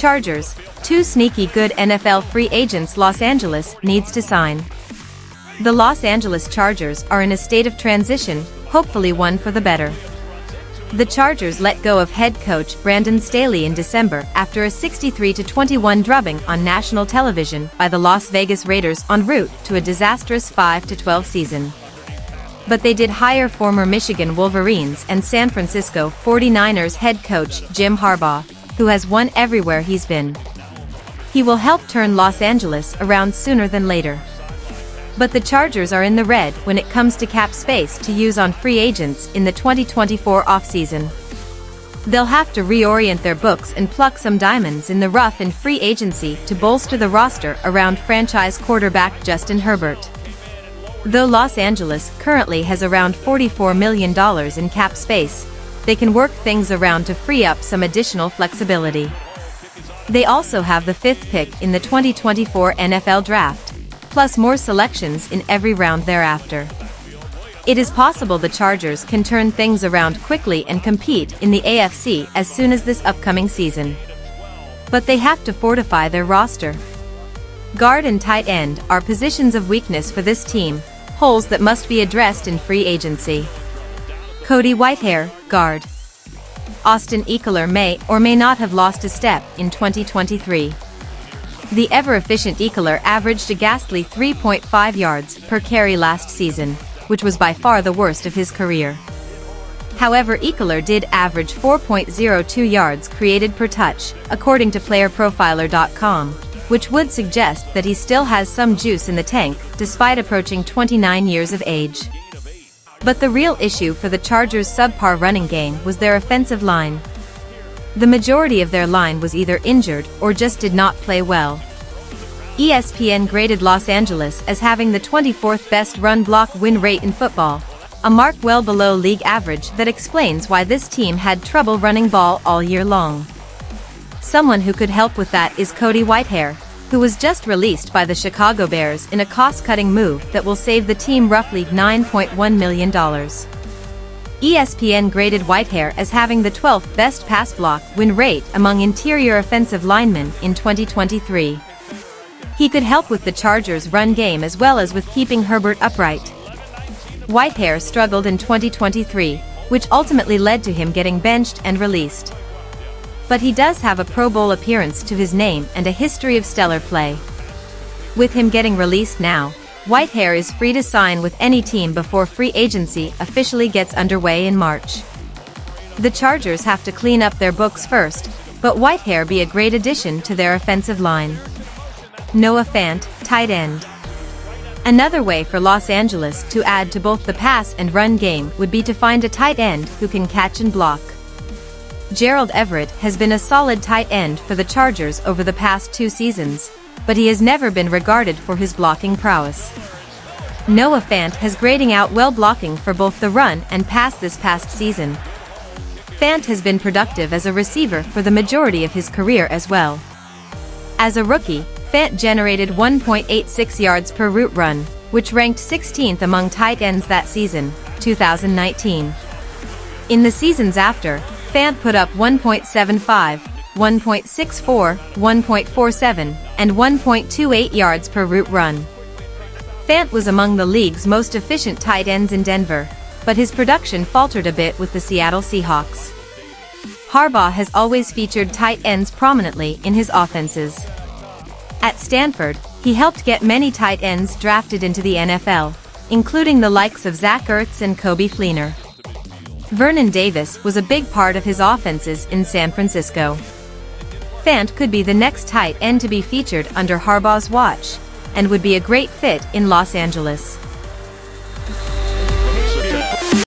Chargers, two sneaky good NFL free agents Los Angeles needs to sign. The Los Angeles Chargers are in a state of transition, hopefully one for the better. The Chargers let go of head coach Brandon Staley in December after a 63-21 drubbing on national television by the Las Vegas Raiders en route to a disastrous 5-12 season. But they did hire former Michigan Wolverines and San Francisco 49ers head coach Jim Harbaugh, who has won everywhere he's been. He will help turn Los Angeles around sooner than later. But the Chargers are in the red when it comes to cap space to use on free agents in the 2024 offseason. They'll have to reorient their books and pluck some diamonds in the rough in free agency to bolster the roster around franchise quarterback Justin Herbert. Though Los Angeles currently has around $44 million in cap space, they can work things around to free up some additional flexibility. They also have the 5th pick in the 2024 NFL Draft, plus more selections in every round thereafter. It is possible the Chargers can turn things around quickly and compete in the AFC as soon as this upcoming season. But they have to fortify their roster. Guard and tight end are positions of weakness for this team, holes that must be addressed in free agency. Cody Whitehair, guard. Austin Ekeler may or may not have lost a step in 2023. The ever-efficient Ekeler averaged a ghastly 3.5 yards per carry last season, which was by far the worst of his career. However, Ekeler did average 4.02 yards created per touch, according to playerprofiler.com, which would suggest that he still has some juice in the tank, despite approaching 29 years of age. But the real issue for the Chargers' subpar running game was their offensive line. The majority of their line was either injured or just did not play well. ESPN graded Los Angeles as having the 24th best run-block win rate in football, a mark well below league average that explains why this team had trouble running ball all year long. Someone who could help with that is Cody Whitehair, who was just released by the Chicago Bears in a cost-cutting move that will save the team roughly $9.1 million. ESPN graded Whitehair as having the 12th best pass block win rate among interior offensive linemen in 2023. He could help with the Chargers' run game as well as with keeping Herbert upright. Whitehair struggled in 2023, which ultimately led to him getting benched and released. But he does have a Pro Bowl appearance to his name and a history of stellar play. With him getting released now, Whitehair is free to sign with any team before free agency officially gets underway in March. The Chargers have to clean up their books first, but Whitehair be a great addition to their offensive line. Noah Fant, tight end. Another way for Los Angeles to add to both the pass and run game would be to find a tight end who can catch and block. Gerald Everett has been a solid tight end for the Chargers over the past 2 seasons, but he has never been regarded for his blocking prowess. Noah Fant has grading out well blocking for both the run and pass this past season. Fant has been productive as a receiver for the majority of his career as well. As a rookie, Fant generated 1.86 yards per route run, which ranked 16th among tight ends that season, 2019. In the seasons after, Fant put up 1.75, 1.64, 1.47, and 1.28 yards per route run. Fant was among the league's most efficient tight ends in Denver, but his production faltered a bit with the Seattle Seahawks. Harbaugh has always featured tight ends prominently in his offenses. At Stanford, he helped get many tight ends drafted into the NFL, including the likes of Zach Ertz and Coby Fleener. Vernon Davis was a big part of his offenses in San Francisco. Fant could be the next tight end to be featured under Harbaugh's watch, and would be a great fit in Los Angeles.